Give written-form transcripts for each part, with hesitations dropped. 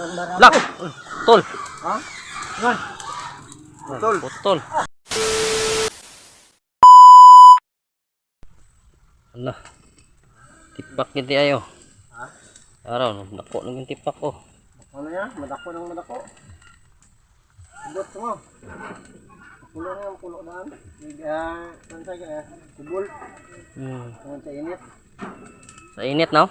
Lak! Putol! Ha? Ngan? Putol. Putol! Ala. Tipak giti ayo. Ha? Araw, dako nang tipak ko. Ano yan? Madako ng madako. Sundot mo. Pulo na yung pulo daan. Kansay ka eh. Subol. Sa init. Sa init, no?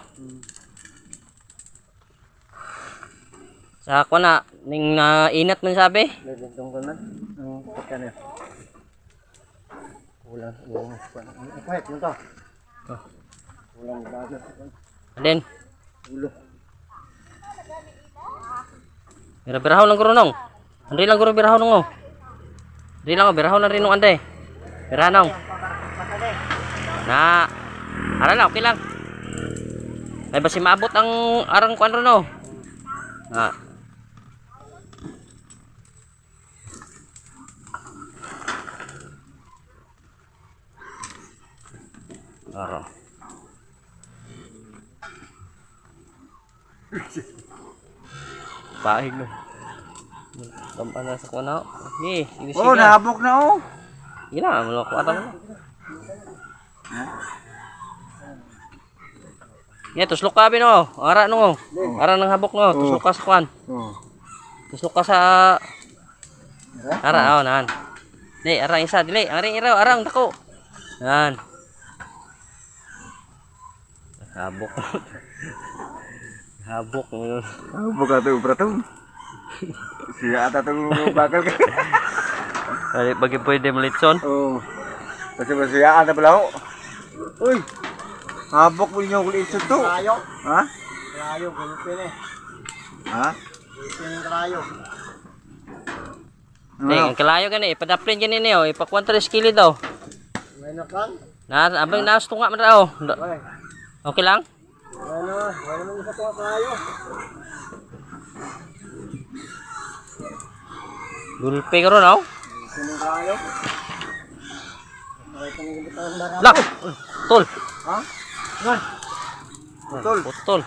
Sa ako na, ning init man sabi. Lagintong ko na. Ang pagka na. Kulang. Ipahit mo to. Kulang bago. Alin? Ulo. Birahaw lang guro nong. Andri lang guro birahaw nong. Andri lang birahaw na rin nung anday. Birahaw. Na. Ara lang, okay lang. Ay basi maabot ang arang kuan ron no. Ha. Ara. Pahig no. Tampan na sa kuno. Ni, sige. Oh, nahabok na oh. Ila, mo ko ata mo. Ya, tuslok ka bino. Ara no. Ara nang habok no. Tuslok ka sa kuan. Oh. Tuslok ka sa ara oh nan. Dili, ara isa dili. Ari iraw, arang dako. Nan. Habok. Habok. Habok ka to, bratong. Siya ata to bakal ka. Ay bagi pwede malitson. Oh. Kasi siya ata pala ho. Uy. Habok mo niyo kulit ito to. Kalayo. Ha? Kalayo, gulpin eh. Ha? Gulpin yung kalayo. Ang kalayo gani, ipadaplin gani niyo, ipakuan 3 kilo daw. May nakan? Na abang naas tunga man daw. Okay lang? Ano, wala man sa tunga kalayo. Gulpe ka ron, oh? Sinong kalayo? Ay, kanang bitang barang. Lak! Putol! Ha? Ngan? Putol. Putol!